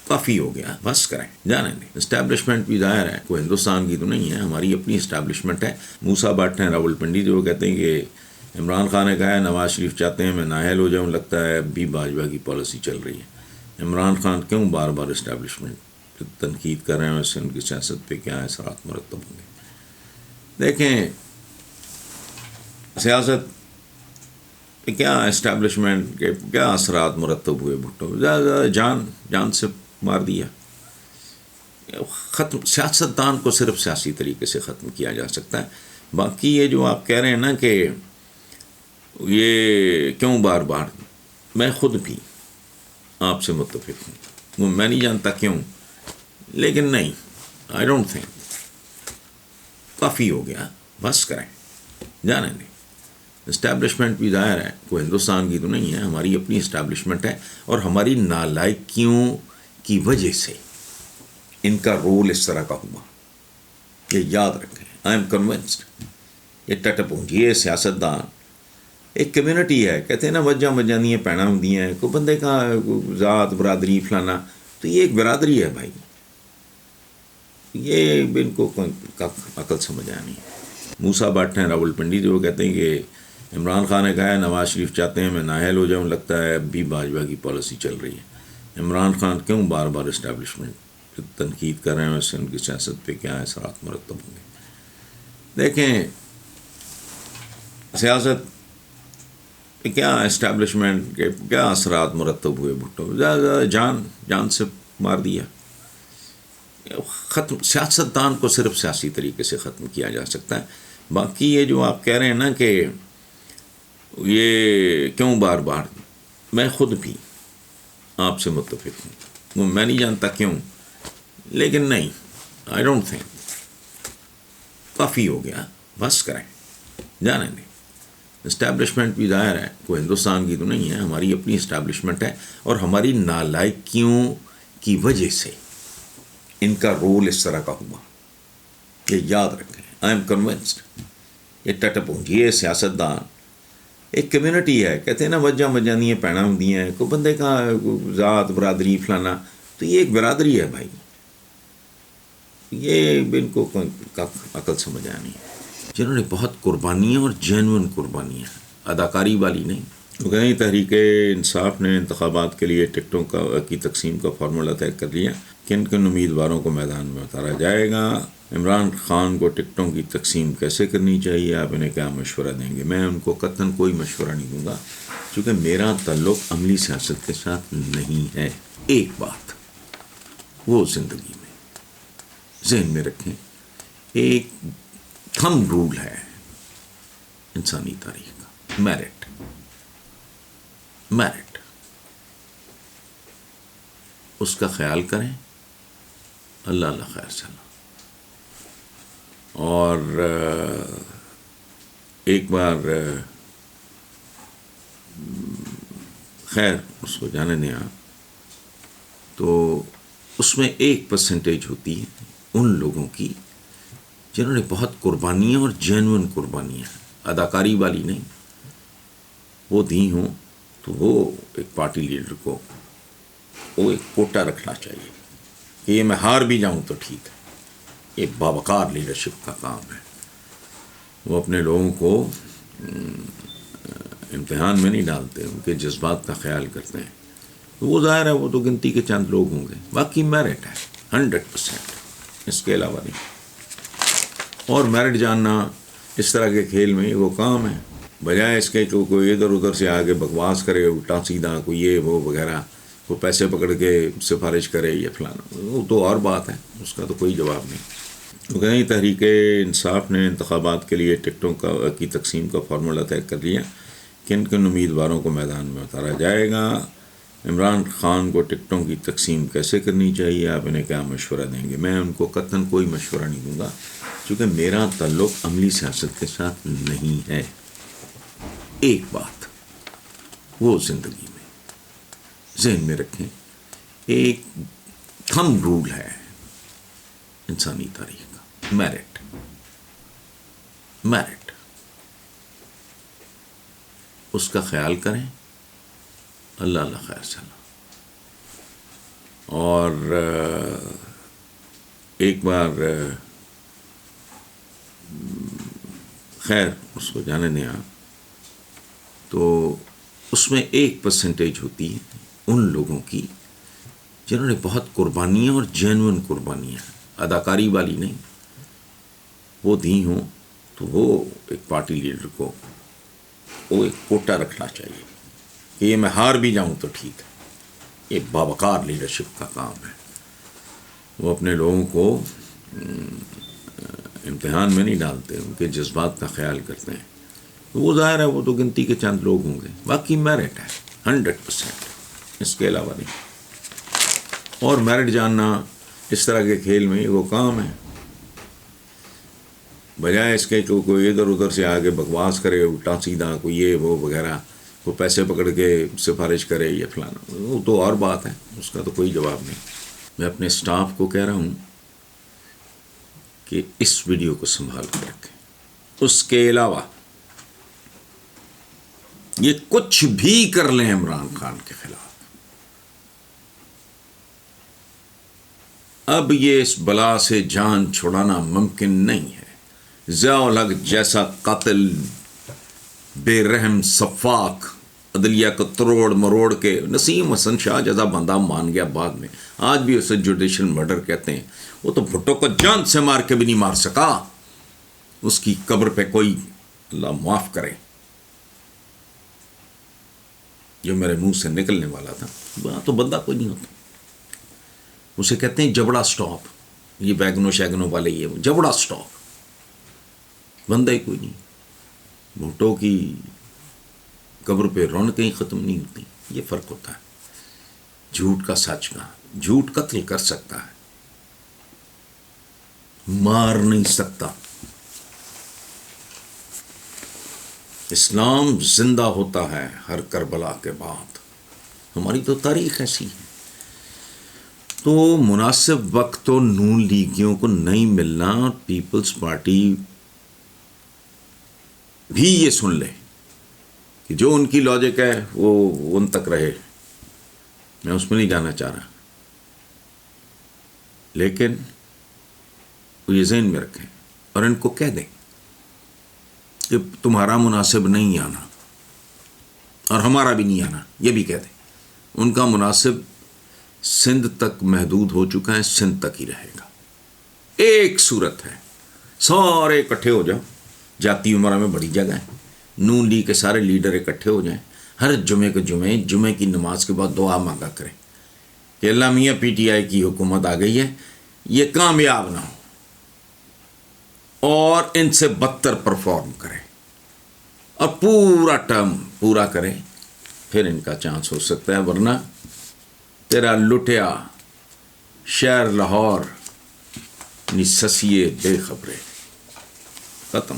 کافی ہو گیا، بس کریں، جانے دیں۔ اسٹیبلشمنٹ بھی ظاہر ہے کوئی ہندوستان کی تو نہیں ہے، ہماری اپنی اسٹیبلشمنٹ ہے۔ موسیٰ بٹ ہیں راولپنڈی جو کہتے ہیں کہ عمران خان نے کہا ہے نواز شریف چاہتے ہیں میں نااہل ہو جاؤں، لگتا ہے اب بھی باجوہ کی پالیسی چل رہی ہے۔ عمران خان کیوں بار بار اسٹیبلشمنٹ تنقید کر رہے ہیں، اس سے ان کی سیاست پہ کیا اثرات مرتب ہوں گے؟ دیکھیں سیاست پہ کیا اسٹیبلشمنٹ کے کیا اثرات مرتب ہوئے بھٹو، زیادہ جان سے مار دیا۔ ختم، سیاست دان کو صرف سیاسی طریقے سے ختم کیا جا سکتا ہے۔ باقی یہ جو آپ کہہ رہے ہیں نا کہ یہ کیوں بار بار، میں خود بھی آپ سے متفق ہوں، میں نہیں جانتا کیوں، لیکن نہیں، آئی ڈونٹ تھنک، کافی ہو گیا، بس کریں، جانے دیں۔ اسٹیبلشمنٹ بھی ظاہر ہے کوئی ہندوستان کی تو نہیں ہے، ہماری اپنی اسٹیبلشمنٹ ہے، اور ہماری نالائکیوں کی وجہ سے ان کا رول اس طرح کا ہوا، یہ یاد رکھیں۔ آئی ایم کنونسڈ یہ ٹٹ پونجی یہ سیاست دان ایک کمیونٹی ہے، کہتے ہیں نا وجہ دیاں پیڑاں ہوندیاں ہیں، کوئی بندے کا ذات برادری فلانا، تو یہ ایک برادری ہے بھائی، یہ ان کو عقل سمجھ آنی ہے۔ موسیٰ بٹ ہیں راولپنڈی جو کہتے ہیں کہ عمران خان نے کہا ہے نواز شریف چاہتے ہیں میں نااہل ہو جاؤں، لگتا ہے اب بھی باجوہ کی پالیسی چل رہی ہے۔ عمران خان کیوں بار بار اسٹیبلشمنٹ تنقید کر رہے ہیں، اس سے ان کی سیاست پہ کیا اثرات مرتب ہوں گے؟ دیکھیں سیاست پہ کیا اسٹیبلشمنٹ کے کیا اثرات مرتب ہوئے بھٹو، زیادہ جان سے مار دیا۔ ختم، سیاست دان کو صرف سیاسی طریقے سے ختم کیا جا سکتا ہے۔ باقی یہ جو آپ کہہ رہے ہیں نا کہ یہ کیوں بار بار، میں خود بھی آپ سے متفق ہوں، میں نہیں جانتا کیوں، لیکن نہیں، آئی ڈونٹ تھنک، کافی ہو گیا، بس کریں، جانے دیں۔ اسٹیبلشمنٹ بھی ظاہر ہے کوئی ہندوستان کی تو نہیں ہے، ہماری اپنی اسٹیبلشمنٹ ہے، اور ہماری نالائکیوں کی وجہ سے ان کا رول اس طرح کا ہوا، یہ یاد رکھیں۔ آئی ایم کنونسڈ یہ ٹٹ پونجی یہ سیاست دان ایک کمیونٹی ہے، کہتے ہیں نا وجہ دیاں پیڑاں ہوندیاں ہیں، کوئی بندے کا ذات برادری فلانا، تو یہ ایک برادری ہے بھائی، یہ ان کو عقل سمجھ آنی ہے۔ جنہوں نے بہت قربانیاں اور جینوئن قربانیاں، اداکاری والی نہیں۔ وہ کہیں تحریک انصاف نے انتخابات کے لیے ٹکٹوں کی تقسیم کا فارمولہ طے کر لیا، کن کن امیدواروں کو میدان میں اتارا جائے گا، عمران خان کو ٹکٹوں کی تقسیم کیسے کرنی چاہیے، آپ انہیں کیا مشورہ دیں گے؟ میں ان کو قطعاً کوئی مشورہ نہیں دوں گا، چونکہ میرا تعلق عملی سیاست کے ساتھ نہیں ہے۔ ایک بات وہ زندگی میں ذہن میں رکھیں، ایک تھم رول ہے انسانی تاریخ کا، میرٹ، اس کا خیال کریں، اللہ خیر سلام۔ اور ایک بار خیر اس کو جانے دیں آپ، تو اس میں 1% ہوتی ہے ان لوگوں کی جنہوں نے بہت قربانیاں اور جینوئن قربانیاں، اداکاری والی نہیں، وہ دی ہوں، تو وہ ایک پارٹی لیڈر کو وہ ایک کوٹا رکھنا چاہیے کہ یہ میں ہار بھی جاؤں تو ٹھیک ہے۔ یہ باوقار لیڈرشپ کا کام ہے، وہ اپنے لوگوں کو امتحان میں نہیں ڈالتے، ان کے جذبات کا خیال کرتے ہیں، تو وہ ظاہر ہے وہ تو گنتی کے چند لوگ ہوں گے، باقی میرٹ ہے 100%، اس کے علاوہ نہیں۔ اور میرٹ جاننا اس طرح کے کھیل میں وہ کام ہے، بجائے اس کے کہ کوئی ادھر ادھر سے آگے بکواس کرے الٹا سیدھا، کوئی یہ وہ وغیرہ، کوئی پیسے پکڑ کے سفارش کرے یا فلانا، وہ تو اور بات ہے، اس کا تو کوئی جواب نہیں۔ وہ کہیں تحریک انصاف نے انتخابات کے لیے ٹکٹوں کی تقسیم کا فارمولہ طے کر لیا، کن کن امیدواروں کو میدان میں اتارا جائے گا، عمران خان کو ٹکٹوں کی تقسیم کیسے کرنی چاہیے، آپ انہیں کیا مشورہ دیں گے؟ میں ان کو قطعاً کوئی مشورہ نہیں دوں گا، کیونکہ میرا تعلق عملی سیاست کے ساتھ نہیں ہے۔ ایک بات وہ زندگی میں ذہن میں رکھیں، ایک تھم رول ہے انسانی تاریخ کا، میرٹ، اس کا خیال کریں، اللہ خیر سلام۔ اور ایک بار خیر اس کو جانے دیں آپ، تو اس میں 1% ہوتی ہے ان لوگوں کی جنہوں نے بہت قربانیاں اور جینوئن قربانیاں، اداکاری والی نہیں، وہ دی ہوں، تو وہ ایک پارٹی لیڈر کو وہ ایک کوٹا رکھنا چاہیے کہ یہ میں ہار بھی جاؤں تو ٹھیک ہے. یہ باوقار لیڈرشپ کا کام ہے. وہ اپنے لوگوں کو امتحان میں نہیں ڈالتے، ان کے جذبات کا خیال کرتے ہیں. وہ ظاہر ہے وہ تو گنتی کے چند لوگ ہوں گے، باقی میرٹ ہے 100%، اس کے علاوہ نہیں. اور میرٹ جاننا اس طرح کے کھیل میں وہ کام ہے، بجائے اس کے کہ کوئی ادھر ادھر سے آگے بکواس کرے الٹا سیدھا، کوئی یہ وہ وغیرہ، کوئی پیسے پکڑ کے سفارش کرے یا فلانا، وہ تو اور بات ہے، اس کا تو کوئی جواب نہیں. میں اپنے اسٹاف کو کہہ رہا ہوں کہ اس ویڈیو کو سنبھال کر رکھیں. اس کے علاوہ یہ کچھ بھی کر لیں عمران خان کے خلاف، اب یہ اس بلا سے جان چھڑانا ممکن نہیں ہے. ضیاء الحق جیسا قاتل، بے رحم سفاک، عدلیہ کو تروڑ مروڑ کے، نسیم حسن شاہ جیسا بندہ مان گیا بعد میں، آج بھی اسے جوڈیشل مرڈر کہتے ہیں. وہ تو بھٹو کو جان سے مار کے بھی نہیں مار سکا. اس کی قبر پہ کوئی اللہ معاف کرے جو میرے منہ سے نکلنے والا تھا، وہاں تو بندہ کوئی نہیں ہوتا. اسے کہتے ہیں جبڑا سٹاپ، یہ بیگنوں شیگنوں والے، یہ جبڑا سٹاپ، بندہ ہی کوئی نہیں. بھٹو کی قبر پہ رونقیں ہی ختم نہیں ہوتی. یہ فرق ہوتا ہے جھوٹ کا سچ کا. جھوٹ قتل کر سکتا ہے، مار نہیں سکتا. اسلام زندہ ہوتا ہے ہر کربلا کے بعد. ہماری تو تاریخ ایسی ہے. تو مناسب وقت تو نون لیگیوں کو نہیں ملنا. پیپلز پارٹی بھی یہ سن لے کہ جو ان کی لاجک ہے وہ ان تک رہے. میں اس میں نہیں جانا چاہ رہا، لیکن وہ یہ ذہن میں رکھیں اور ان کو کہہ دیں کہ تمہارا مناسب نہیں آنا اور ہمارا بھی نہیں آنا. یہ بھی کہہ دیں. ان کا مناسب سندھ تک محدود ہو چکا ہے، سندھ تک ہی رہے گا. ایک صورت ہے، سارے اکٹھے ہو جاؤ، جاتی عمرہ میں بڑی جگہ ہے، نون لیگ کے سارے لیڈر اکٹھے ہو جائیں، ہر جمعے کی نماز کے بعد دعا مانگا کریں کہ اللہ میاں پی ٹی آئی کی حکومت آ گئی ہے، یہ کامیاب نہ ہو اور ان سے بدتر پرفارم کرے اور پورا ٹرم پورا کرے، پھر ان کا چانس ہو سکتا ہے. ورنہ تیرا لٹیا شہر لاہور نی سسیے بے خبرے ختم.